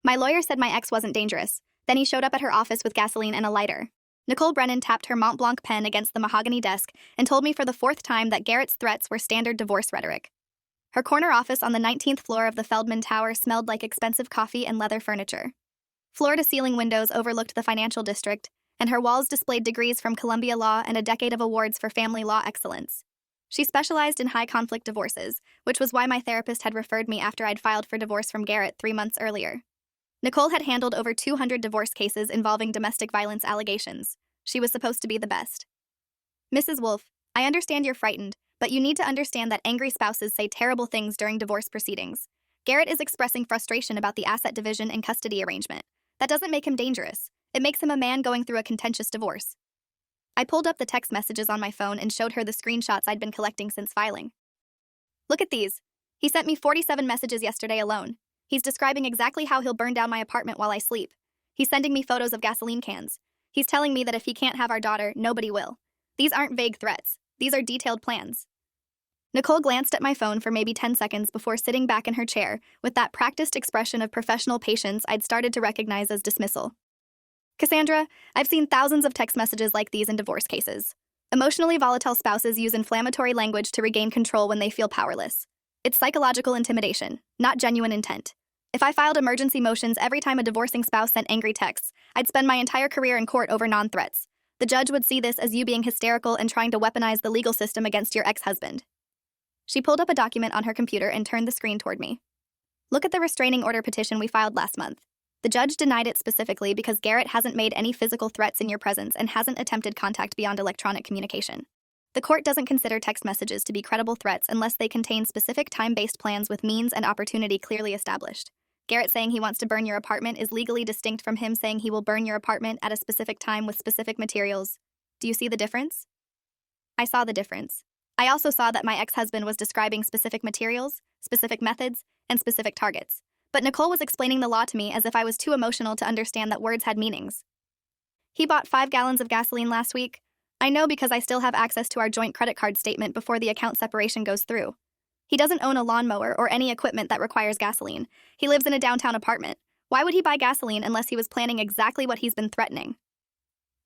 My lawyer said my ex wasn't dangerous. Then he showed up at her office with gasoline and a lighter. Nicole Brennan tapped her Mont Blanc pen against the mahogany desk and told me for the fourth time that Garrett's threats were standard divorce rhetoric. Her corner office on the 19th floor of the Feldman Tower smelled like expensive coffee and leather furniture. Floor-to-ceiling windows overlooked the financial district, and her walls displayed degrees from Columbia Law and a decade of awards for family law excellence. She specialized in high-conflict divorces, which was why my therapist had referred me after I'd filed for divorce from Garrett 3 months earlier. Nicole had handled over 200 divorce cases involving domestic violence allegations. She was supposed to be the best. Mrs. Wolf, I understand you're frightened, but you need to understand that angry spouses say terrible things during divorce proceedings. Garrett is expressing frustration about the asset division and custody arrangement. That doesn't make him dangerous. It makes him a man going through a contentious divorce. I pulled up the text messages on my phone and showed her the screenshots I'd been collecting since filing. Look at these. He sent me 47 messages yesterday alone. He's describing exactly how he'll burn down my apartment while I sleep. He's sending me photos of gasoline cans. He's telling me that if he can't have our daughter, nobody will. These aren't vague threats. These are detailed plans. Nicole glanced at my phone for maybe 10 seconds before sitting back in her chair with that practiced expression of professional patience I'd started to recognize as dismissal. Cassandra, I've seen thousands of text messages like these in divorce cases. Emotionally volatile spouses use inflammatory language to regain control when they feel powerless. It's psychological intimidation, not genuine intent. If I filed emergency motions every time a divorcing spouse sent angry texts, I'd spend my entire career in court over non-threats. The judge would see this as you being hysterical and trying to weaponize the legal system against your ex-husband. She pulled up a document on her computer and turned the screen toward me. Look at the restraining order petition we filed last month. The judge denied it specifically because Garrett hasn't made any physical threats in your presence and hasn't attempted contact beyond electronic communication. The court doesn't consider text messages to be credible threats unless they contain specific time-based plans with means and opportunity clearly established. Garrett saying he wants to burn your apartment is legally distinct from him saying he will burn your apartment at a specific time with specific materials. Do you see the difference? I saw the difference. I also saw that my ex-husband was describing specific materials, specific methods, and specific targets. But Nicole was explaining the law to me as if I was too emotional to understand that words had meanings. He bought 5 gallons of gasoline last week. I know because I still have access to our joint credit card statement before the account separation goes through. He doesn't own a lawnmower or any equipment that requires gasoline. He lives in a downtown apartment. Why would he buy gasoline unless he was planning exactly what he's been threatening?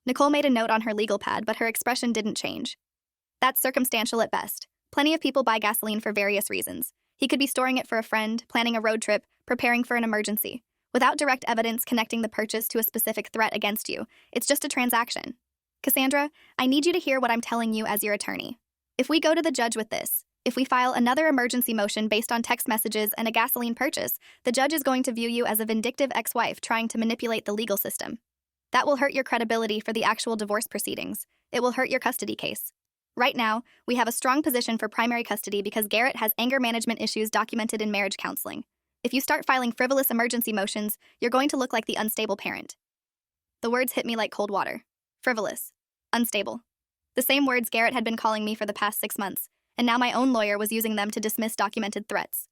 Nicole made a note on her legal pad, but her expression didn't change. That's circumstantial at best. Plenty of people buy gasoline for various reasons. He could be storing it for a friend, planning a road trip, preparing for an emergency. Without direct evidence connecting the purchase to a specific threat against you, it's just a transaction. Cassandra, I need you to hear what I'm telling you as your attorney. If we go to the judge with this, if we file another emergency motion based on text messages and a gasoline purchase, the judge is going to view you as a vindictive ex-wife trying to manipulate the legal system. That will hurt your credibility for the actual divorce proceedings. It will hurt your custody case. Right now, we have a strong position for primary custody because Garrett has anger management issues documented in marriage counseling. If you start filing frivolous emergency motions, you're going to look like the unstable parent. The words hit me like cold water. Frivolous. Unstable. The same words Garrett had been calling me for the past 6 months, and now my own lawyer was using them to dismiss documented threats.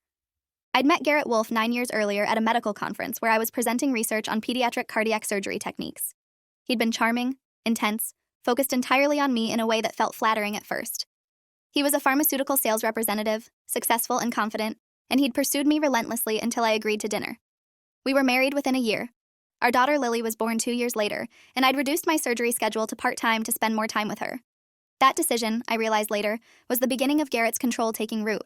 I'd met Garrett Wolf 9 years earlier at a medical conference where I was presenting research on pediatric cardiac surgery techniques. He'd been charming, intense, focused entirely on me in a way that felt flattering at first. He was a pharmaceutical sales representative, successful and confident, and he'd pursued me relentlessly until I agreed to dinner. We were married within a year. Our daughter Lily was born 2 years later, and I'd reduced my surgery schedule to part-time to spend more time with her. That decision, I realized later, was the beginning of Garrett's control taking root.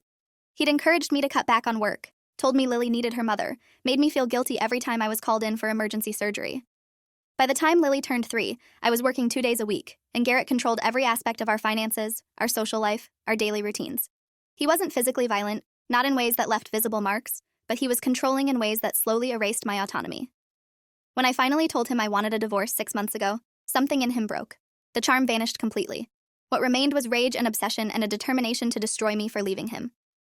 He'd encouraged me to cut back on work, told me Lily needed her mother, made me feel guilty every time I was called in for emergency surgery. By the time Lily turned 3, I was working 2 days a week, and Garrett controlled every aspect of our finances, our social life, our daily routines. He wasn't physically violent, not in ways that left visible marks, but he was controlling in ways that slowly erased my autonomy. When I finally told him I wanted a divorce 6 months ago, something in him broke. The charm vanished completely. What remained was rage and obsession and a determination to destroy me for leaving him.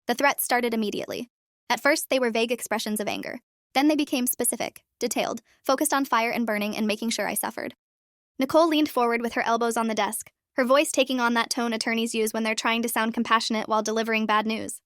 The threats started immediately. At first, they were vague expressions of anger. Then they became specific, detailed, focused on fire and burning and making sure I suffered. Nicole leaned forward with her elbows on the desk, her voice taking on that tone attorneys use when they're trying to sound compassionate while delivering bad news.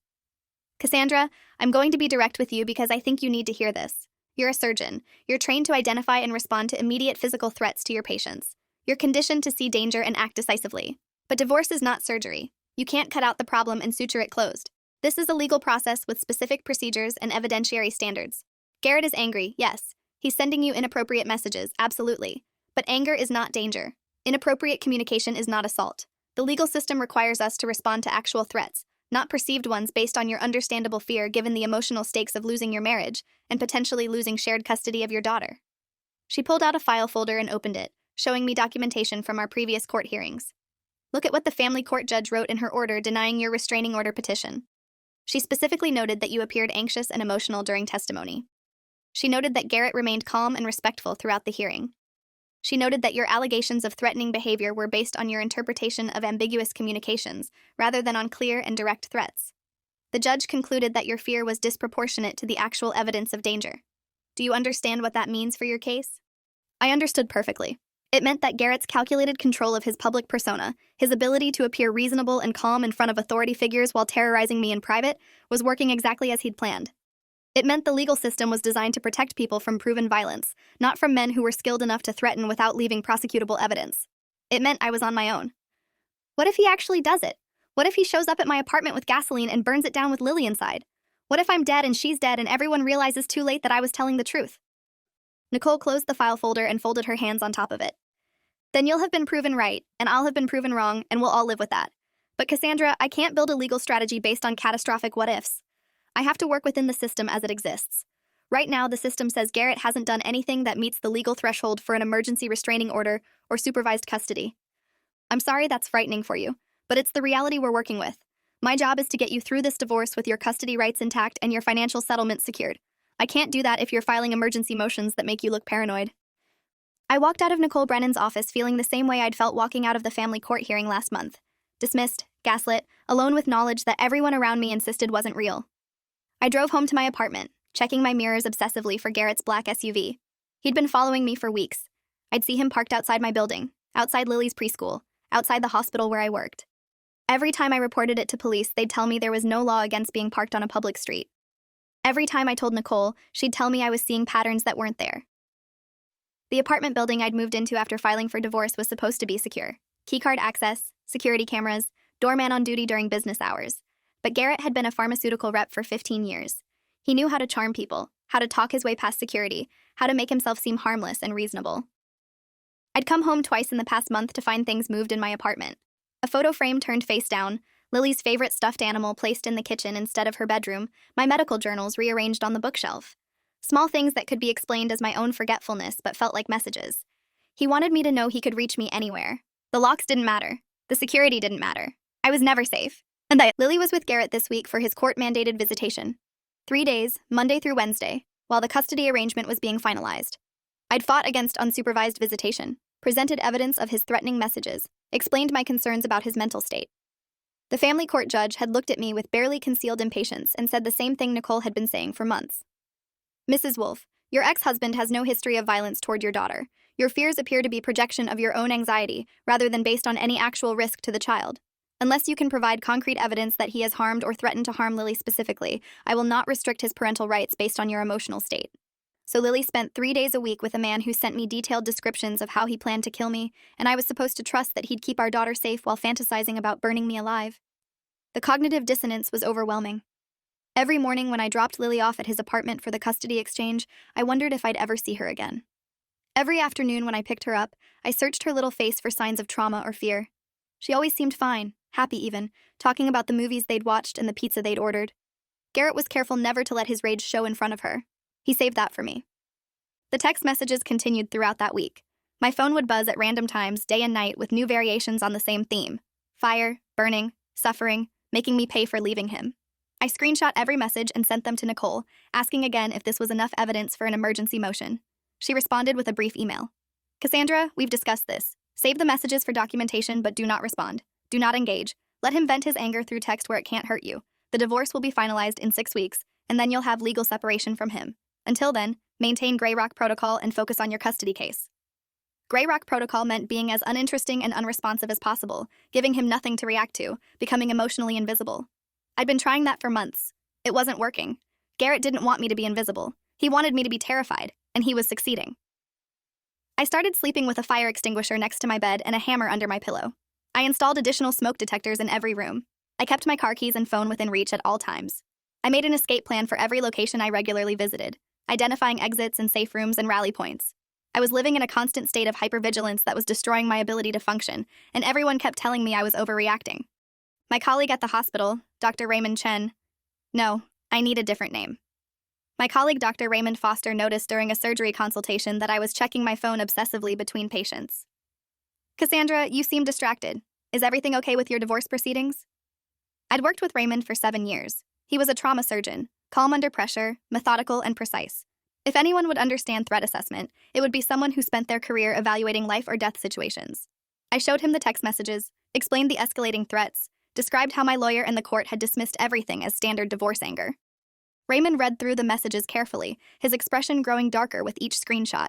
Cassandra, I'm going to be direct with you because I think you need to hear this. You're a surgeon. You're trained to identify and respond to immediate physical threats to your patients. You're conditioned to see danger and act decisively. But divorce is not surgery. You can't cut out the problem and suture it closed. This is a legal process with specific procedures and evidentiary standards. Garrett is angry, yes. He's sending you inappropriate messages, absolutely. But anger is not danger. Inappropriate communication is not assault. The legal system requires us to respond to actual threats, not perceived ones based on your understandable fear given the emotional stakes of losing your marriage and potentially losing shared custody of your daughter. She pulled out a file folder and opened it, showing me documentation from our previous court hearings. Look at what the family court judge wrote in her order denying your restraining order petition. She specifically noted that you appeared anxious and emotional during testimony. She noted that Garrett remained calm and respectful throughout the hearing. She noted that your allegations of threatening behavior were based on your interpretation of ambiguous communications, rather than on clear and direct threats. The judge concluded that your fear was disproportionate to the actual evidence of danger. Do you understand what that means for your case? I understood perfectly. It meant that Garrett's calculated control of his public persona, his ability to appear reasonable and calm in front of authority figures while terrorizing me in private, was working exactly as he'd planned. It meant the legal system was designed to protect people from proven violence, not from men who were skilled enough to threaten without leaving prosecutable evidence. It meant I was on my own. What if he actually does it? What if he shows up at my apartment with gasoline and burns it down with Lily inside? What if I'm dead and she's dead and everyone realizes too late that I was telling the truth? Nicole closed the file folder and folded her hands on top of it. Then you'll have been proven right, and I'll have been proven wrong, and we'll all live with that. But Cassandra, I can't build a legal strategy based on catastrophic what-ifs. I have to work within the system as it exists. Right now, the system says Garrett hasn't done anything that meets the legal threshold for an emergency restraining order or supervised custody. I'm sorry that's frightening for you, but it's the reality we're working with. My job is to get you through this divorce with your custody rights intact and your financial settlement secured. I can't do that if you're filing emergency motions that make you look paranoid. I walked out of Nicole Brennan's office feeling the same way I'd felt walking out of the family court hearing last month. Dismissed, gaslit, alone with knowledge that everyone around me insisted wasn't real. I drove home to my apartment, checking my mirrors obsessively for Garrett's black SUV. He'd been following me for weeks. I'd see him parked outside my building, outside Lily's preschool, outside the hospital where I worked. Every time I reported it to police, they'd tell me there was no law against being parked on a public street. Every time I told Nicole, she'd tell me I was seeing patterns that weren't there. The apartment building I'd moved into after filing for divorce was supposed to be secure. Keycard access, security cameras, doorman on duty during business hours. But Garrett had been a pharmaceutical rep for 15 years. He knew how to charm people, how to talk his way past security, how to make himself seem harmless and reasonable. I'd come home twice in the past month to find things moved in my apartment. A photo frame turned face down, Lily's favorite stuffed animal placed in the kitchen instead of her bedroom, my medical journals rearranged on the bookshelf. Small things that could be explained as my own forgetfulness but felt like messages. He wanted me to know he could reach me anywhere. The locks didn't matter. The security didn't matter. I was never safe. And Lily was with Garrett this week for his court-mandated visitation. 3 days, Monday through Wednesday, while the custody arrangement was being finalized. I'd fought against unsupervised visitation, presented evidence of his threatening messages, explained my concerns about his mental state. The family court judge had looked at me with barely concealed impatience and said the same thing Nicole had been saying for months. Mrs. Wolf, your ex-husband has no history of violence toward your daughter. Your fears appear to be projection of your own anxiety, rather than based on any actual risk to the child. Unless you can provide concrete evidence that he has harmed or threatened to harm Lily specifically, I will not restrict his parental rights based on your emotional state. So Lily spent 3 days a week with a man who sent me detailed descriptions of how he planned to kill me, and I was supposed to trust that he'd keep our daughter safe while fantasizing about burning me alive. The cognitive dissonance was overwhelming. Every morning when I dropped Lily off at his apartment for the custody exchange, I wondered if I'd ever see her again. Every afternoon when I picked her up, I searched her little face for signs of trauma or fear. She always seemed fine, happy even, talking about the movies they'd watched and the pizza they'd ordered. Garrett was careful never to let his rage show in front of her. He saved that for me. The text messages continued throughout that week. My phone would buzz at random times, day and night, with new variations on the same theme. Fire, burning, suffering, making me pay for leaving him. I screenshot every message and sent them to Nicole, asking again if this was enough evidence for an emergency motion. She responded with a brief email. Cassandra, we've discussed this. Save the messages for documentation, but do not respond. Do not engage. Let him vent his anger through text where it can't hurt you. The divorce will be finalized in 6 weeks, and then you'll have legal separation from him. Until then, maintain Grey Rock Protocol and focus on your custody case. Grey Rock Protocol meant being as uninteresting and unresponsive as possible, giving him nothing to react to, becoming emotionally invisible. I'd been trying that for months. It wasn't working. Garrett didn't want me to be invisible. He wanted me to be terrified, and he was succeeding. I started sleeping with a fire extinguisher next to my bed and a hammer under my pillow. I installed additional smoke detectors in every room. I kept my car keys and phone within reach at all times. I made an escape plan for every location I regularly visited. identifying exits and safe rooms and rally points. I was living in a constant state of hypervigilance that was destroying my ability to function, and everyone kept telling me I was overreacting. My colleague at the hospital, Dr. Raymond Chen— no, I need a different name. My colleague Dr. Raymond Foster noticed during a surgery consultation that I was checking my phone obsessively between patients. Cassandra, you seem distracted. Is everything okay with your divorce proceedings? I'd worked with Raymond for 7 years. He was a trauma surgeon, calm under pressure, methodical and precise. If anyone would understand threat assessment, it would be someone who spent their career evaluating life or death situations. I showed him the text messages, explained the escalating threats, described how my lawyer and the court had dismissed everything as standard divorce anger. Raymond read through the messages carefully, his expression growing darker with each screenshot.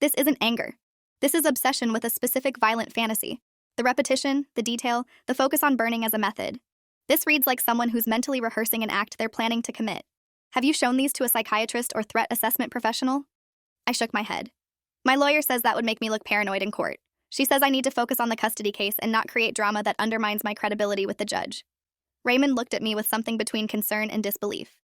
This isn't anger. This is obsession with a specific violent fantasy. The repetition, the detail, the focus on burning as a method. This reads like someone who's mentally rehearsing an act they're planning to commit. Have you shown these to a psychiatrist or threat assessment professional? I shook my head. My lawyer says that would make me look paranoid in court. She says I need to focus on the custody case and not create drama that undermines my credibility with the judge. Raymond looked at me with something between concern and disbelief.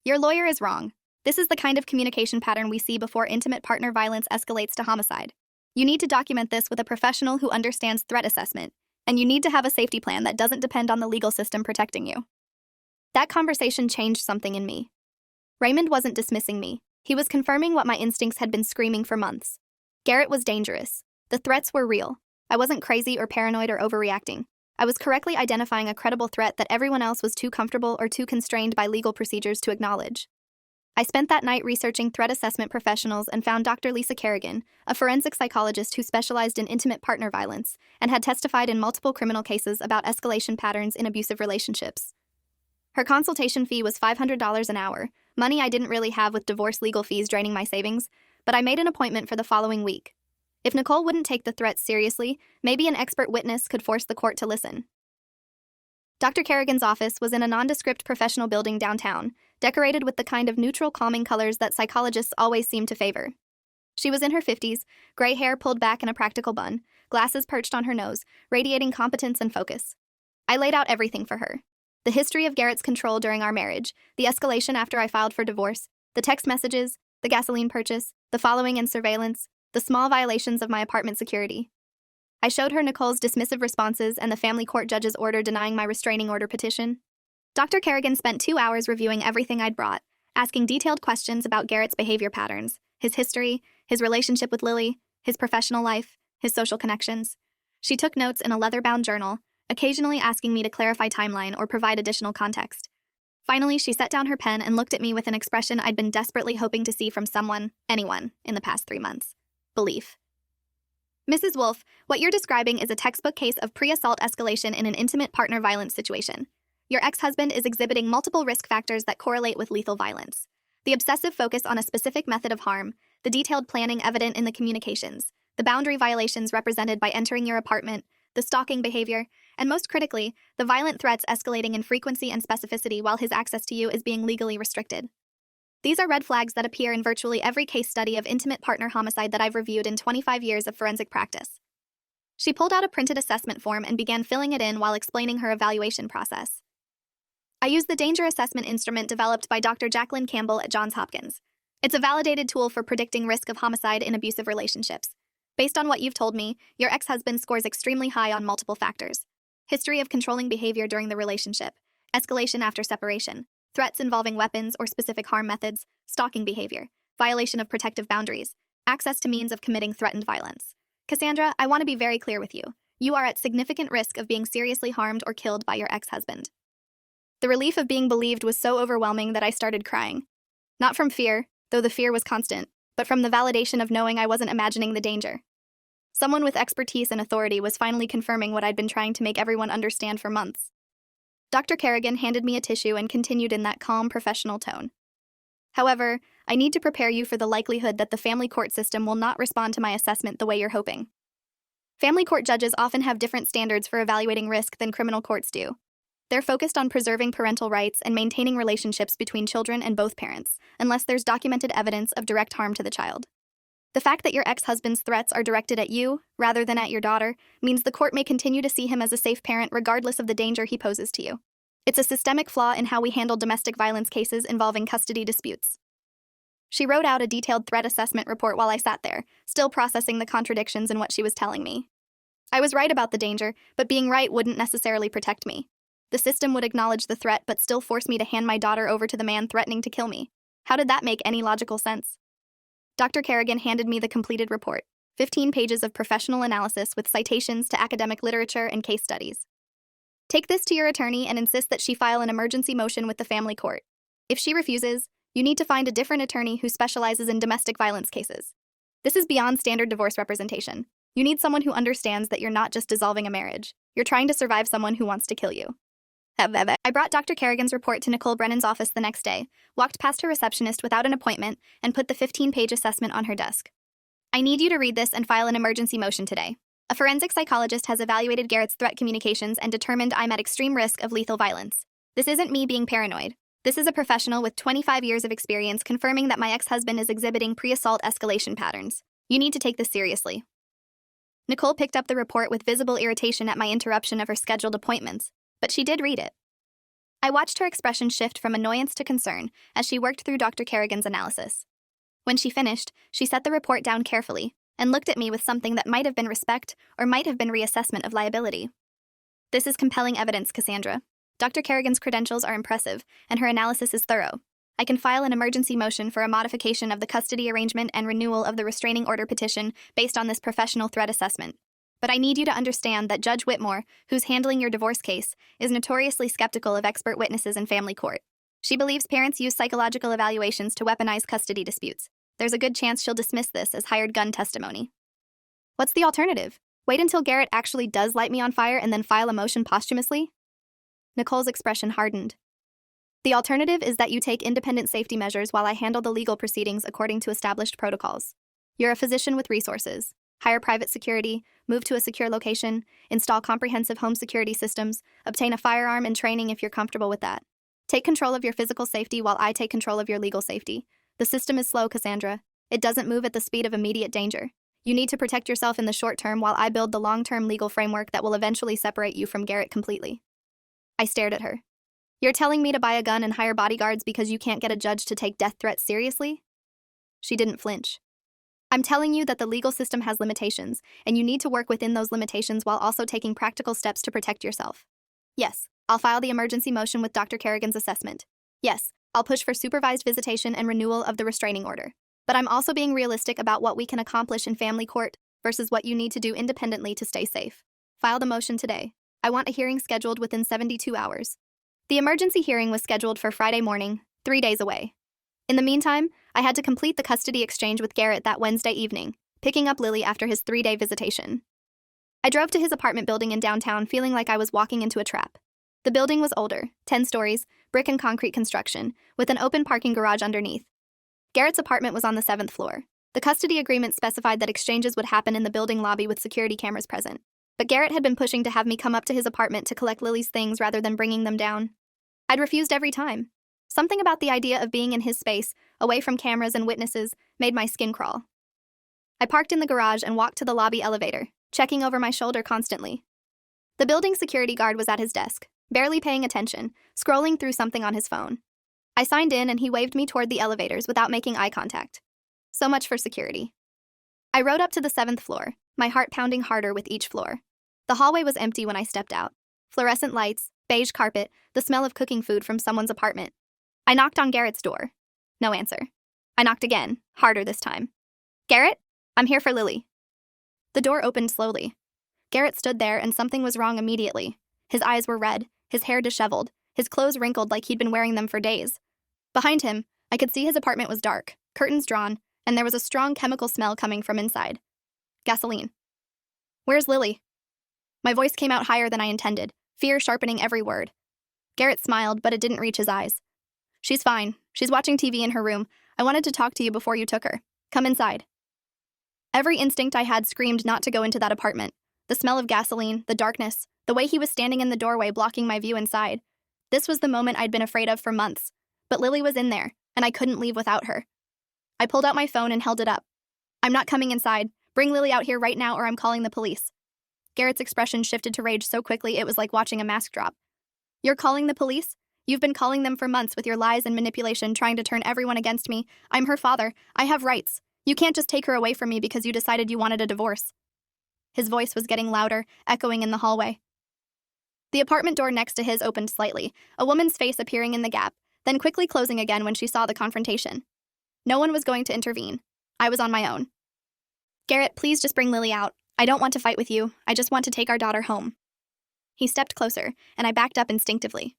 Your lawyer is wrong. This is the kind of communication pattern we see before intimate partner violence escalates to homicide. You need to document this with a professional who understands threat assessment, and you need to have a safety plan that doesn't depend on the legal system protecting you. That conversation changed something in me. Raymond wasn't dismissing me. He was confirming what my instincts had been screaming for months. Garrett was dangerous. The threats were real. I wasn't crazy or paranoid or overreacting. I was correctly identifying a credible threat that everyone else was too comfortable or too constrained by legal procedures to acknowledge. I spent that night researching threat assessment professionals and found Dr. Lisa Kerrigan, a forensic psychologist who specialized in intimate partner violence and had testified in multiple criminal cases about escalation patterns in abusive relationships. Her consultation fee was $500 an hour, money I didn't really have with divorce legal fees draining my savings, but I made an appointment for the following week. If Nicole wouldn't take the threats seriously, maybe an expert witness could force the court to listen. Dr. Kerrigan's office was in a nondescript professional building downtown, decorated with the kind of neutral, calming colors that psychologists always seem to favor. She was in her 50s, gray hair pulled back in a practical bun, glasses perched on her nose, radiating competence and focus. I laid out everything for her. The history of Garrett's control during our marriage, the escalation after I filed for divorce, the text messages, the gasoline purchase, the following and surveillance, the small violations of my apartment security. I showed her Nicole's dismissive responses and the family court judge's order denying my restraining order petition. Dr. Kerrigan spent 2 hours reviewing everything I'd brought, asking detailed questions about Garrett's behavior patterns, his history, his relationship with Lily, his professional life, his social connections. She took notes in a leather-bound journal, occasionally asking me to clarify timeline or provide additional context. Finally, she set down her pen and looked at me with an expression I'd been desperately hoping to see from anyone, in the past 3 months. Belief. Mrs. Wolf, what you're describing is a textbook case of pre-assault escalation in an intimate partner violence situation. Your ex-husband is exhibiting multiple risk factors that correlate with lethal violence. The obsessive focus on a specific method of harm, the detailed planning evident in the communications, the boundary violations represented by entering your apartment, the stalking behavior, and most critically, the violent threats escalating in frequency and specificity while his access to you is being legally restricted. These are red flags that appear in virtually every case study of intimate partner homicide that I've reviewed in 25 years of forensic practice. She pulled out a printed assessment form and began filling it in while explaining her evaluation process. I used the danger assessment instrument developed by Dr. Jacqueline Campbell at Johns Hopkins. It's a validated tool for predicting risk of homicide in abusive relationships. Based on what you've told me, your ex-husband scores extremely high on multiple factors. History of controlling behavior during the relationship, escalation after separation, threats involving weapons or specific harm methods, stalking behavior, violation of protective boundaries, access to means of committing threatened violence. Cassandra, I want to be very clear with you. You are at significant risk of being seriously harmed or killed by your ex-husband. The relief of being believed was so overwhelming that I started crying. Not from fear, though the fear was constant, but from the validation of knowing I wasn't imagining the danger. Someone with expertise and authority was finally confirming what I'd been trying to make everyone understand for months. Dr. Kerrigan handed me a tissue and continued in that calm, professional tone. However, I need to prepare you for the likelihood that the family court system will not respond to my assessment the way you're hoping. Family court judges often have different standards for evaluating risk than criminal courts do. They're focused on preserving parental rights and maintaining relationships between children and both parents, unless there's documented evidence of direct harm to the child. The fact that your ex-husband's threats are directed at you, rather than at your daughter, means the court may continue to see him as a safe parent regardless of the danger he poses to you. It's a systemic flaw in how we handle domestic violence cases involving custody disputes. She wrote out a detailed threat assessment report while I sat there, still processing the contradictions in what she was telling me. I was right about the danger, but being right wouldn't necessarily protect me. The system would acknowledge the threat but still force me to hand my daughter over to the man threatening to kill me. How did that make any logical sense? Dr. Kerrigan handed me the completed report, 15 pages of professional analysis with citations to academic literature and case studies. Take this to your attorney and insist that she file an emergency motion with the family court. If she refuses, you need to find a different attorney who specializes in domestic violence cases. This is beyond standard divorce representation. You need someone who understands that you're not just dissolving a marriage. You're trying to survive someone who wants to kill you. I brought Dr. Kerrigan's report to Nicole Brennan's office the next day, walked past her receptionist without an appointment, and put the 15-page assessment on her desk. I need you to read this and file an emergency motion today. A forensic psychologist has evaluated Garrett's threat communications and determined I'm at extreme risk of lethal violence. This isn't me being paranoid. This is a professional with 25 years of experience confirming that my ex-husband is exhibiting pre-assault escalation patterns. You need to take this seriously. Nicole picked up the report with visible irritation at my interruption of her scheduled appointments, but she did read it. I watched her expression shift from annoyance to concern as she worked through Dr. Kerrigan's analysis. When she finished, she set the report down carefully and looked at me with something that might have been respect or might have been reassessment of liability. This is compelling evidence, Cassandra. Dr. Kerrigan's credentials are impressive, and her analysis is thorough. I can file an emergency motion for a modification of the custody arrangement and renewal of the restraining order petition based on this professional threat assessment. But I need you to understand that Judge Whitmore, who's handling your divorce case, is notoriously skeptical of expert witnesses in family court. She believes parents use psychological evaluations to weaponize custody disputes. There's a good chance she'll dismiss this as hired gun testimony. What's the alternative? Wait until Garrett actually does light me on fire and then file a motion posthumously? Nicole's expression hardened. The alternative is that you take independent safety measures while I handle the legal proceedings according to established protocols. You're a physician with resources. Hire private security, move to a secure location, install comprehensive home security systems, obtain a firearm and training if you're comfortable with that. Take control of your physical safety while I take control of your legal safety. The system is slow, Cassandra. It doesn't move at the speed of immediate danger. You need to protect yourself in the short term while I build the long-term legal framework that will eventually separate you from Garrett completely. I stared at her. You're telling me to buy a gun and hire bodyguards because you can't get a judge to take death threats seriously? She didn't flinch. I'm telling you that the legal system has limitations, and you need to work within those limitations while also taking practical steps to protect yourself. Yes, I'll file the emergency motion with Dr. Kerrigan's assessment. Yes, I'll push for supervised visitation and renewal of the restraining order. But I'm also being realistic about what we can accomplish in family court versus what you need to do independently to stay safe. File the motion today. I want a hearing scheduled within 72 hours. The emergency hearing was scheduled for Friday morning, 3 days away. In the meantime, I had to complete the custody exchange with Garrett that Wednesday evening, picking up Lily after his 3-day visitation. I drove to his apartment building in downtown feeling like I was walking into a trap. The building was older, 10 stories, brick and concrete construction, with an open parking garage underneath. Garrett's apartment was on the 7th floor. The custody agreement specified that exchanges would happen in the building lobby with security cameras present. But Garrett had been pushing to have me come up to his apartment to collect Lily's things rather than bringing them down. I'd refused every time. Something about the idea of being in his space, away from cameras and witnesses, made my skin crawl. I parked in the garage and walked to the lobby elevator, checking over my shoulder constantly. The building security guard was at his desk, barely paying attention, scrolling through something on his phone. I signed in and he waved me toward the elevators without making eye contact. So much for security. I rode up to the 7th floor, my heart pounding harder with each floor. The hallway was empty when I stepped out. Fluorescent lights, beige carpet, the smell of cooking food from someone's apartment. I knocked on Garrett's door. No answer. I knocked again, harder this time. Garrett? I'm here for Lily. The door opened slowly. Garrett stood there and something was wrong immediately. His eyes were red, his hair disheveled, his clothes wrinkled like he'd been wearing them for days. Behind him, I could see his apartment was dark, curtains drawn, and there was a strong chemical smell coming from inside. Gasoline. Where's Lily? My voice came out higher than I intended, fear sharpening every word. Garrett smiled, but it didn't reach his eyes. She's fine. She's watching TV in her room. I wanted to talk to you before you took her. Come inside. Every instinct I had screamed not to go into that apartment. The smell of gasoline, the darkness, the way he was standing in the doorway blocking my view inside. This was the moment I'd been afraid of for months. But Lily was in there, and I couldn't leave without her. I pulled out my phone and held it up. I'm not coming inside. Bring Lily out here right now or I'm calling the police. Garrett's expression shifted to rage so quickly it was like watching a mask drop. You're calling the police? You've been calling them for months with your lies and manipulation, trying to turn everyone against me. I'm her father. I have rights. You can't just take her away from me because you decided you wanted a divorce." His voice was getting louder, echoing in the hallway. The apartment door next to his opened slightly, a woman's face appearing in the gap, then quickly closing again when she saw the confrontation. No one was going to intervene. I was on my own. "Garrett, please just bring Lily out. I don't want to fight with you. I just want to take our daughter home." He stepped closer, and I backed up instinctively.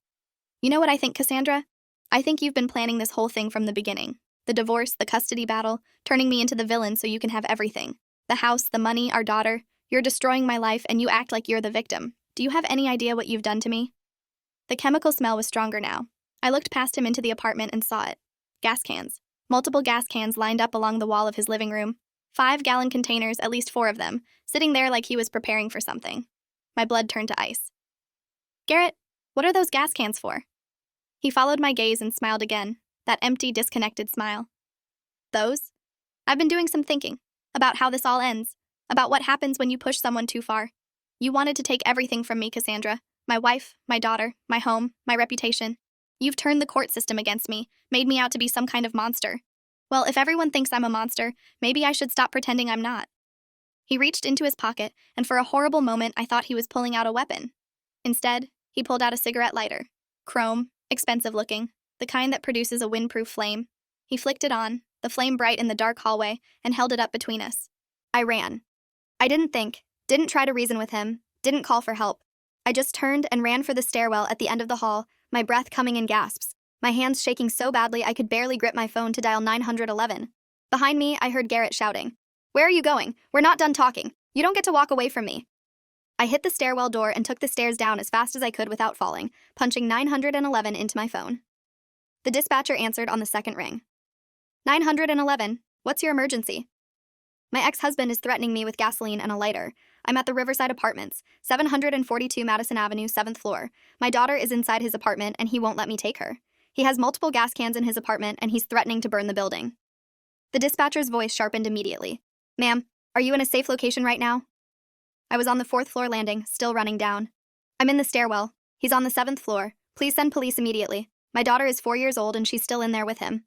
"You know what I think, Cassandra? I think you've been planning this whole thing from the beginning. The divorce, the custody battle, turning me into the villain so you can have everything. The house, the money, our daughter. You're destroying my life, and you act like you're the victim. Do you have any idea what you've done to me?" The chemical smell was stronger now. I looked past him into the apartment and saw it. Gas cans. Multiple gas cans lined up along the wall of his living room. 5-gallon containers, at least 4 of them, sitting there like he was preparing for something. My blood turned to ice. "Garrett, what are those gas cans for?" He followed my gaze and smiled again, that empty, disconnected smile. "Those? I've been doing some thinking about how this all ends, about what happens when you push someone too far. You wanted to take everything from me, Cassandra. My wife, my daughter, my home, my reputation. You've turned the court system against me, made me out to be some kind of monster. Well, if everyone thinks I'm a monster, maybe I should stop pretending I'm not." He reached into his pocket, and for a horrible moment I thought he was pulling out a weapon. Instead, he pulled out a cigarette lighter. Chrome, expensive looking, the kind that produces a windproof flame. He flicked it on, the flame bright in the dark hallway, and held it up between us. I ran. I didn't think, didn't try to reason with him, didn't call for help. I just turned and ran for the stairwell at the end of the hall, my breath coming in gasps, my hands shaking so badly I could barely grip my phone to dial 911. Behind me, I heard Garrett shouting, "Where are you going? We're not done talking. You don't get to walk away from me." I hit the stairwell door and took the stairs down as fast as I could without falling, punching 911 into my phone. The dispatcher answered on the second ring. 911, what's your emergency?" "My ex-husband is threatening me with gasoline and a lighter. I'm at the Riverside Apartments, 742 Madison Avenue, 7th floor. My daughter is inside his apartment and he won't let me take her. He has multiple gas cans in his apartment and he's threatening to burn the building." The dispatcher's voice sharpened immediately. "Ma'am, are you in a safe location right now?" I was on the 4th floor landing, still running down. "I'm in the stairwell. He's on the 7th floor. Please send police immediately. My daughter is 4 years old and she's still in there with him."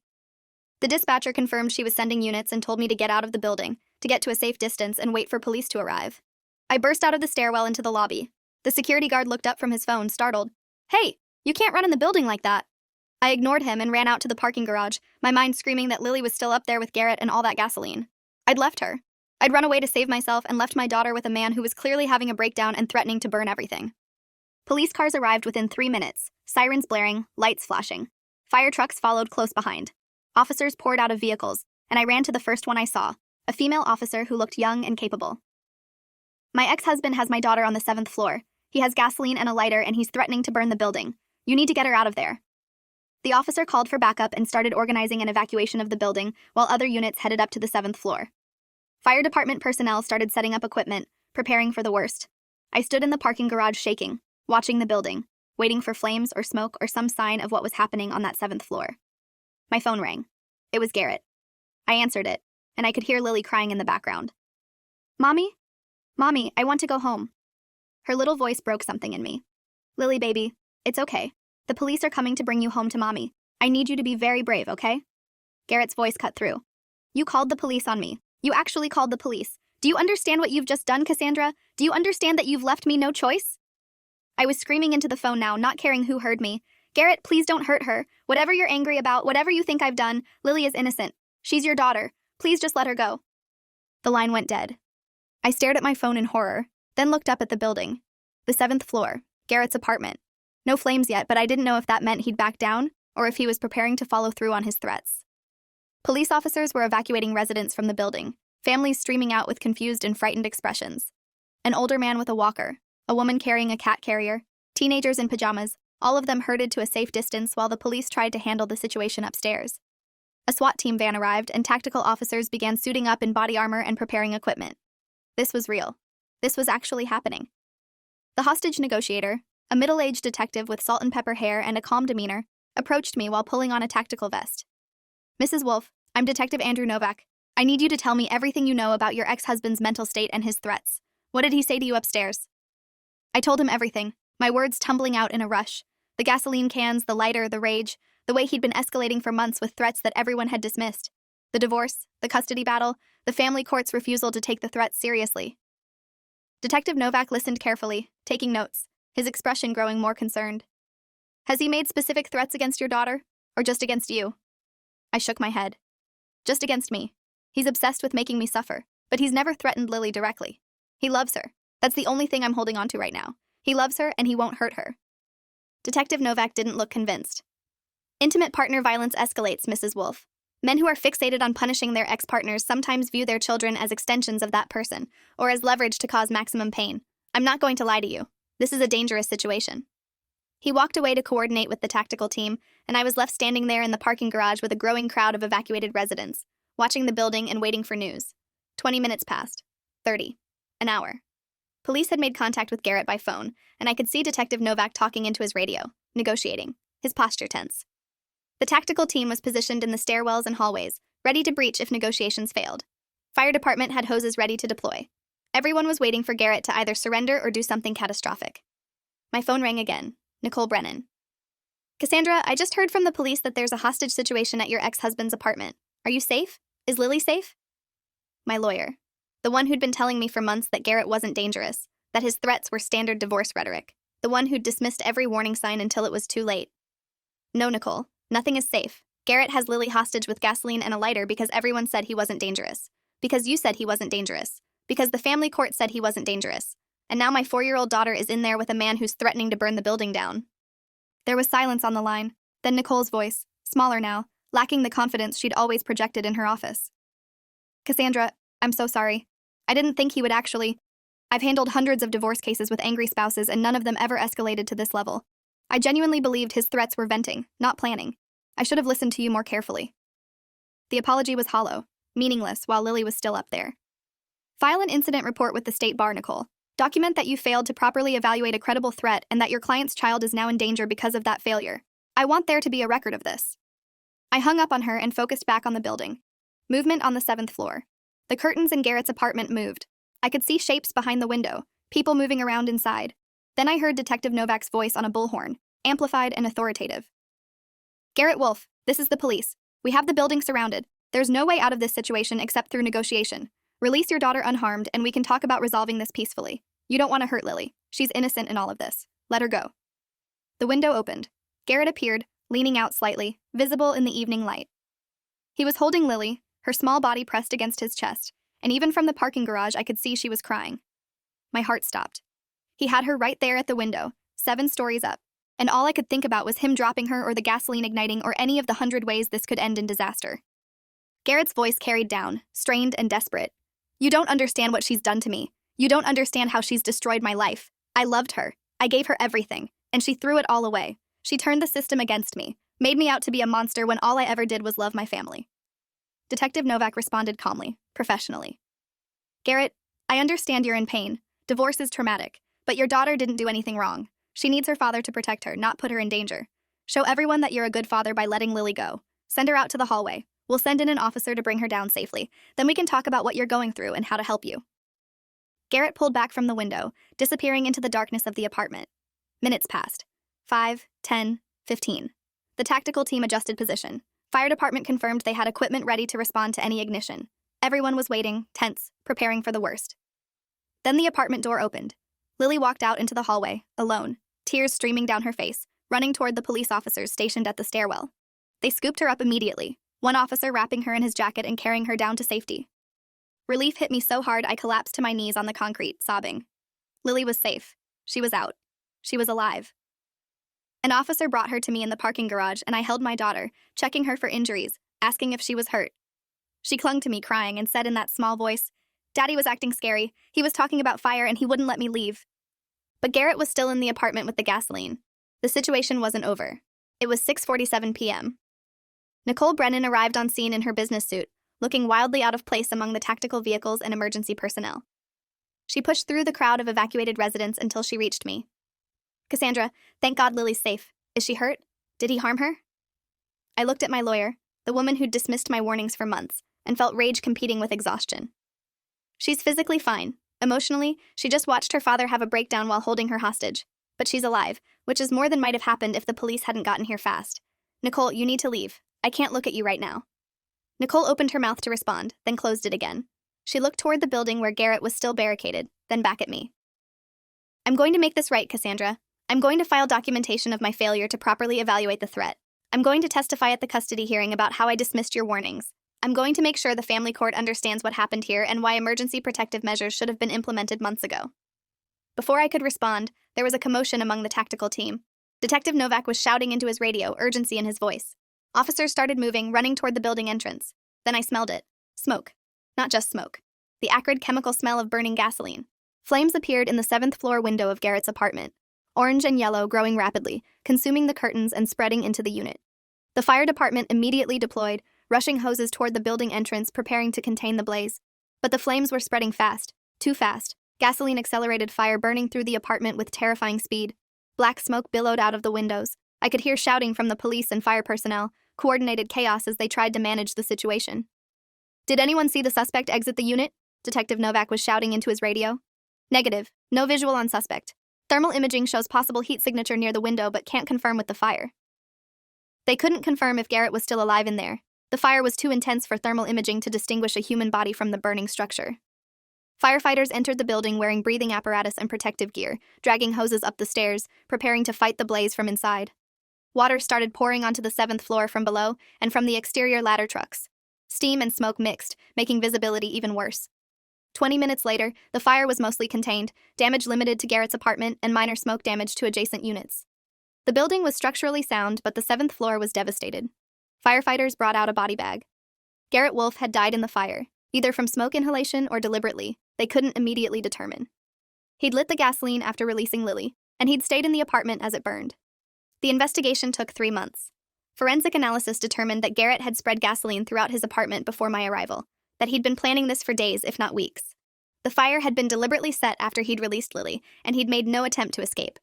The dispatcher confirmed she was sending units and told me to get out of the building, to get to a safe distance and wait for police to arrive. I burst out of the stairwell into the lobby. The security guard looked up from his phone, startled. "Hey, you can't run in the building like that." I ignored him and ran out to the parking garage, my mind screaming that Lily was still up there with Garrett and all that gasoline. I'd left her. I'd run away to save myself and left my daughter with a man who was clearly having a breakdown and threatening to burn everything. Police cars arrived within 3 minutes, sirens blaring, lights flashing. Fire trucks followed close behind. Officers poured out of vehicles, and I ran to the first one I saw, a female officer who looked young and capable. "My ex-husband has my daughter on the 7th floor. He has gasoline and a lighter and he's threatening to burn the building. You need to get her out of there." The officer called for backup and started organizing an evacuation of the building while other units headed up to the 7th floor. Fire department personnel started setting up equipment, preparing for the worst. I stood in the parking garage shaking, watching the building, waiting for flames or smoke or some sign of what was happening on that 7th floor. My phone rang. It was Garrett. I answered it, and I could hear Lily crying in the background. "Mommy? Mommy, I want to go home." Her little voice broke something in me. "Lily, baby, it's okay. The police are coming to bring you home to Mommy. I need you to be very brave, okay?" Garrett's voice cut through. "You called the police on me. You actually called the police. Do you understand what you've just done, Cassandra? Do you understand that you've left me no choice?" I was screaming into the phone now, not caring who heard me. "Garrett, please don't hurt her. Whatever you're angry about, whatever you think I've done, Lily is innocent. She's your daughter. Please just let her go." The line went dead. I stared at my phone in horror, then looked up at the building. The 7th floor, Garrett's apartment. No flames yet, but I didn't know if that meant he'd back down or if he was preparing to follow through on his threats. Police officers were evacuating residents from the building, families streaming out with confused and frightened expressions. An older man with a walker, a woman carrying a cat carrier, teenagers in pajamas, all of them herded to a safe distance while the police tried to handle the situation upstairs. A SWAT team van arrived and tactical officers began suiting up in body armor and preparing equipment. This was real. This was actually happening. The hostage negotiator, a middle-aged detective with salt and pepper hair and a calm demeanor, approached me while pulling on a tactical vest. "Mrs. Wolf, I'm Detective Andrew Novak. I need you to tell me everything you know about your ex-husband's mental state and his threats. What did he say to you upstairs?" I told him everything, my words tumbling out in a rush. The gasoline cans, the lighter, the rage, the way he'd been escalating for months with threats that everyone had dismissed. The divorce, the custody battle, the family court's refusal to take the threats seriously. Detective Novak listened carefully, taking notes, his expression growing more concerned. Has he made specific threats against your daughter, or just against you? I shook my head. Just against me. He's obsessed with making me suffer, but he's never threatened Lily directly. He loves her. That's the only thing I'm holding on to right now. He loves her and he won't hurt her. Detective Novak didn't look convinced. Intimate partner violence escalates, Mrs. Wolf. Men who are fixated on punishing their ex-partners sometimes view their children as extensions of that person, or as leverage to cause maximum pain. I'm not going to lie to you. This is a dangerous situation. He walked away to coordinate with the tactical team, and I was left standing there in the parking garage with a growing crowd of evacuated residents, watching the building and waiting for news. 20 minutes passed. 30. An hour. Police had made contact with Garrett by phone, and I could see Detective Novak talking into his radio, negotiating, his posture tense. The tactical team was positioned in the stairwells and hallways, ready to breach if negotiations failed. Fire department had hoses ready to deploy. Everyone was waiting for Garrett to either surrender or do something catastrophic. My phone rang again. Nicole Brennan. Cassandra, I just heard from the police that there's a hostage situation at your ex-husband's apartment. Are you safe? Is Lily safe? My lawyer. The one who'd been telling me for months that Garrett wasn't dangerous, that his threats were standard divorce rhetoric. The one who'd dismissed every warning sign until it was too late. No, Nicole. Nothing is safe. Garrett has Lily hostage with gasoline and a lighter because everyone said he wasn't dangerous. Because you said he wasn't dangerous. Because the family court said he wasn't dangerous. And now my 4-year-old daughter is in there with a man who's threatening to burn the building down. There was silence on the line, then Nicole's voice, smaller now, lacking the confidence she'd always projected in her office. Cassandra, I'm so sorry. I didn't think he would actually. I've handled hundreds of divorce cases with angry spouses and none of them ever escalated to this level. I genuinely believed his threats were venting, not planning. I should have listened to you more carefully. The apology was hollow, meaningless while Lily was still up there. File an incident report with the State Bar, Nicole. Document that you failed to properly evaluate a credible threat and that your client's child is now in danger because of that failure. I want there to be a record of this. I hung up on her and focused back on the building. Movement on the 7th floor. The curtains in Garrett's apartment moved. I could see shapes behind the window, people moving around inside. Then I heard Detective Novak's voice on a bullhorn, amplified and authoritative. Garrett Wolf, this is the police. We have the building surrounded. There's no way out of this situation except through negotiation. Release your daughter unharmed and we can talk about resolving this peacefully. You don't want to hurt Lily. She's innocent in all of this. Let her go. The window opened. Garrett appeared, leaning out slightly, visible in the evening light. He was holding Lily, her small body pressed against his chest, and even from the parking garage I could see she was crying. My heart stopped. He had her right there at the window, 7 stories up, and all I could think about was him dropping her or the gasoline igniting or any of the 100 ways this could end in disaster. Garrett's voice carried down, strained and desperate. You don't understand what she's done to me. You don't understand how she's destroyed my life. I loved her. I gave her everything, and she threw it all away. She turned the system against me, made me out to be a monster when all I ever did was love my family. Detective Novak responded calmly, professionally. Garrett, I understand you're in pain. Divorce is traumatic, but your daughter didn't do anything wrong. She needs her father to protect her, not put her in danger. Show everyone that you're a good father by letting Lily go. Send her out to the hallway. We'll send in an officer to bring her down safely. Then we can talk about what you're going through and how to help you. Garrett pulled back from the window, disappearing into the darkness of the apartment. Minutes passed. 5, 10, 15. The tactical team adjusted position. Fire department confirmed they had equipment ready to respond to any ignition. Everyone was waiting, tense, preparing for the worst. Then the apartment door opened. Lily walked out into the hallway, alone, tears streaming down her face, running toward the police officers stationed at the stairwell. They scooped her up immediately, one officer wrapping her in his jacket and carrying her down to safety. Relief hit me so hard I collapsed to my knees on the concrete, sobbing. Lily was safe. She was out. She was alive. An officer brought her to me in the parking garage and I held my daughter, checking her for injuries, asking if she was hurt. She clung to me crying and said in that small voice, Daddy was acting scary. He was talking about fire and he wouldn't let me leave. But Garrett was still in the apartment with the gasoline. The situation wasn't over. It was 6:47 p.m. Nicole Brennan arrived on scene in her business suit, looking wildly out of place among the tactical vehicles and emergency personnel. She pushed through the crowd of evacuated residents until she reached me. Cassandra, thank God Lily's safe. Is she hurt? Did he harm her? I looked at my lawyer, the woman who'd dismissed my warnings for months, and felt rage competing with exhaustion. She's physically fine. Emotionally, she just watched her father have a breakdown while holding her hostage. But she's alive, which is more than might have happened if the police hadn't gotten here fast. Nicole, you need to leave. I can't look at you right now. Nicole opened her mouth to respond, then closed it again. She looked toward the building where Garrett was still barricaded, then back at me. I'm going to make this right, Cassandra. I'm going to file documentation of my failure to properly evaluate the threat. I'm going to testify at the custody hearing about how I dismissed your warnings. I'm going to make sure the family court understands what happened here and why emergency protective measures should have been implemented months ago. Before I could respond, there was a commotion among the tactical team. Detective Novak was shouting into his radio, urgency in his voice. Officers started moving, running toward the building entrance. Then I smelled it. Smoke. Not just smoke. The acrid chemical smell of burning gasoline. Flames appeared in the 7th floor window of Garrett's apartment. Orange and yellow growing rapidly, consuming the curtains and spreading into the unit. The fire department immediately deployed, rushing hoses toward the building entrance, preparing to contain the blaze. But the flames were spreading fast. Too fast. Gasoline accelerated fire burning through the apartment with terrifying speed. Black smoke billowed out of the windows. I could hear shouting from the police and fire personnel, coordinated chaos as they tried to manage the situation. Did anyone see the suspect exit the unit? Detective Novak was shouting into his radio. Negative. No visual on suspect. Thermal imaging shows possible heat signature near the window but can't confirm with the fire. They couldn't confirm if Garrett was still alive in there. The fire was too intense for thermal imaging to distinguish a human body from the burning structure. Firefighters entered the building wearing breathing apparatus and protective gear, dragging hoses up the stairs, preparing to fight the blaze from inside. Water started pouring onto the 7th floor from below and from the exterior ladder trucks. Steam and smoke mixed, making visibility even worse. 20 minutes later, the fire was mostly contained, damage limited to Garrett's apartment and minor smoke damage to adjacent units. The building was structurally sound, but the 7th floor was devastated. Firefighters brought out a body bag. Garrett Wolfe had died in the fire, either from smoke inhalation or deliberately. They couldn't immediately determine. He'd lit the gasoline after releasing Lily, and he'd stayed in the apartment as it burned. The investigation took 3 months. Forensic analysis determined that Garrett had spread gasoline throughout his apartment before my arrival, that he'd been planning this for days, if not weeks. The fire had been deliberately set after he'd released Lily, and he'd made no attempt to escape.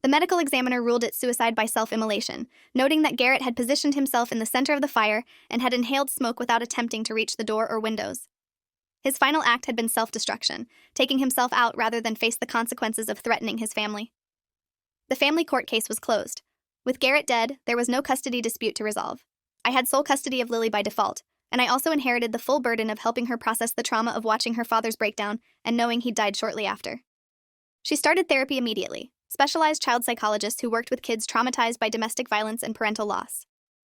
The medical examiner ruled it suicide by self-immolation, noting that Garrett had positioned himself in the center of the fire and had inhaled smoke without attempting to reach the door or windows. His final act had been self-destruction, taking himself out rather than face the consequences of threatening his family. The family court case was closed. With Garrett dead, there was no custody dispute to resolve. I had sole custody of Lily by default, and I also inherited the full burden of helping her process the trauma of watching her father's breakdown and knowing he'd died shortly after. She started therapy immediately, specialized child psychologists who worked with kids traumatized by domestic violence and parental loss.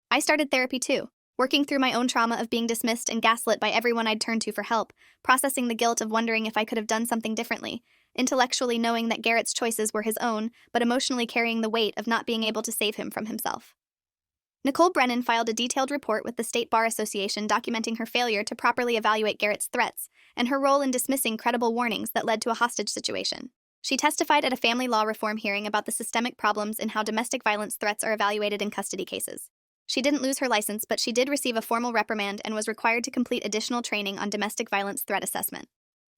I started therapy too, working through my own trauma of being dismissed and gaslit by everyone I'd turned to for help, processing the guilt of wondering if I could have done something differently, intellectually knowing that Garrett's choices were his own, but emotionally carrying the weight of not being able to save him from himself. Nicole Brennan filed a detailed report with the State Bar Association documenting her failure to properly evaluate Garrett's threats and her role in dismissing credible warnings that led to a hostage situation. She testified at a family law reform hearing about the systemic problems in how domestic violence threats are evaluated in custody cases. She didn't lose her license, but she did receive a formal reprimand and was required to complete additional training on domestic violence threat assessment.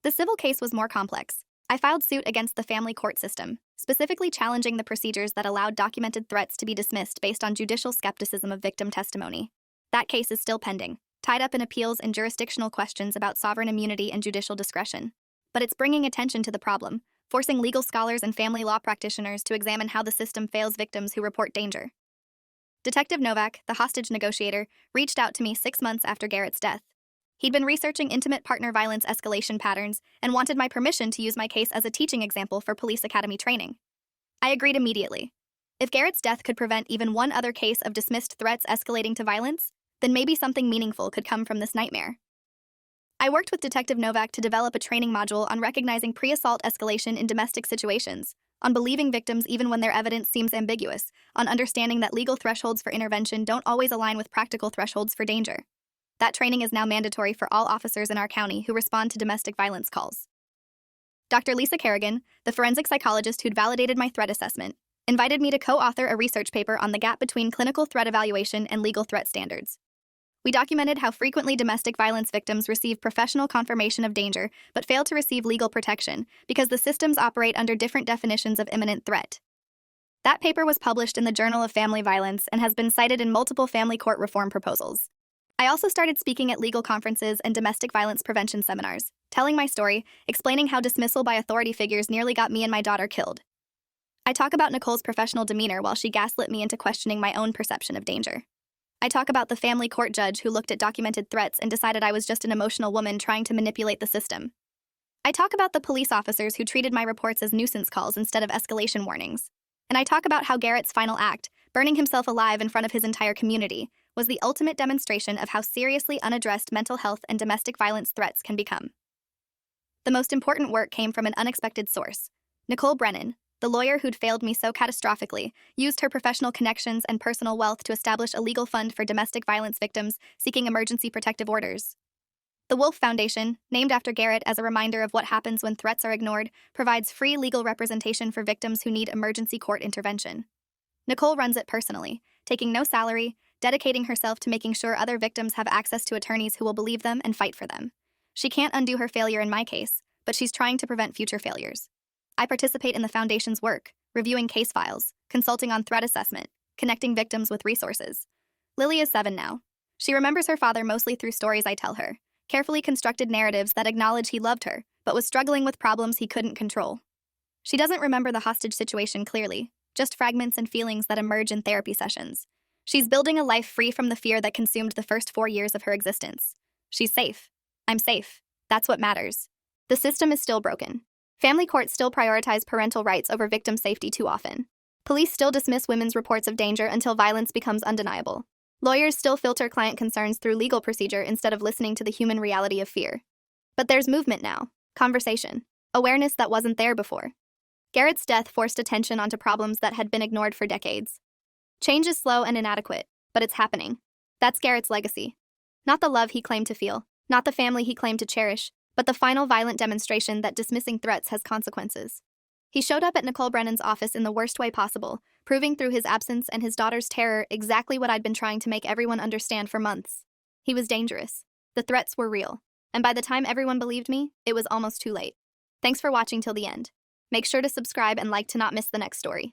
The civil case was more complex. I filed suit against the family court system, specifically challenging the procedures that allowed documented threats to be dismissed based on judicial skepticism of victim testimony. That case is still pending, tied up in appeals and jurisdictional questions about sovereign immunity and judicial discretion. But it's bringing attention to the problem, forcing legal scholars and family law practitioners to examine how the system fails victims who report danger. Detective Novak, the hostage negotiator, reached out to me 6 months after Garrett's death. He'd been researching intimate partner violence escalation patterns and wanted my permission to use my case as a teaching example for police academy training. I agreed immediately. If Garrett's death could prevent even one other case of dismissed threats escalating to violence, then maybe something meaningful could come from this nightmare. I worked with Detective Novak to develop a training module on recognizing pre-assault escalation in domestic situations, on believing victims even when their evidence seems ambiguous, on understanding that legal thresholds for intervention don't always align with practical thresholds for danger. That training is now mandatory for all officers in our county who respond to domestic violence calls. Dr. Lisa Kerrigan, the forensic psychologist who'd validated my threat assessment, invited me to co-author a research paper on the gap between clinical threat evaluation and legal threat standards. We documented how frequently domestic violence victims receive professional confirmation of danger but fail to receive legal protection because the systems operate under different definitions of imminent threat. That paper was published in the Journal of Family Violence and has been cited in multiple family court reform proposals. I also started speaking at legal conferences and domestic violence prevention seminars, telling my story, explaining how dismissal by authority figures nearly got me and my daughter killed. I talk about Nicole's professional demeanor while she gaslit me into questioning my own perception of danger. I talk about the family court judge who looked at documented threats and decided I was just an emotional woman trying to manipulate the system. I talk about the police officers who treated my reports as nuisance calls instead of escalation warnings. And I talk about how Garrett's final act, burning himself alive in front of his entire community, was the ultimate demonstration of how seriously unaddressed mental health and domestic violence threats can become. The most important work came from an unexpected source. Nicole Brennan, the lawyer who'd failed me so catastrophically, used her professional connections and personal wealth to establish a legal fund for domestic violence victims seeking emergency protective orders. The Wolf Foundation, named after Garrett as a reminder of what happens when threats are ignored, provides free legal representation for victims who need emergency court intervention. Nicole runs it personally, taking no salary, dedicating herself to making sure other victims have access to attorneys who will believe them and fight for them. She can't undo her failure in my case, but she's trying to prevent future failures. I participate in the Foundation's work, reviewing case files, consulting on threat assessment, connecting victims with resources. Lily is 7 now. She remembers her father mostly through stories I tell her, carefully constructed narratives that acknowledge he loved her, but was struggling with problems he couldn't control. She doesn't remember the hostage situation clearly, just fragments and feelings that emerge in therapy sessions. She's building a life free from the fear that consumed the first 4 years of her existence. She's safe. I'm safe. That's what matters. The system is still broken. Family courts still prioritize parental rights over victim safety too often. Police still dismiss women's reports of danger until violence becomes undeniable. Lawyers still filter client concerns through legal procedure instead of listening to the human reality of fear. But there's movement now, conversation, awareness that wasn't there before. Garrett's death forced attention onto problems that had been ignored for decades. Change is slow and inadequate, but it's happening. That's Garrett's legacy. Not the love he claimed to feel, not the family he claimed to cherish, but the final violent demonstration that dismissing threats has consequences. He showed up at Nicole Brennan's office in the worst way possible, proving through his absence and his daughter's terror exactly what I'd been trying to make everyone understand for months. He was dangerous. The threats were real. And by the time everyone believed me, it was almost too late. Thanks for watching till the end. Make sure to subscribe and like to not miss the next story.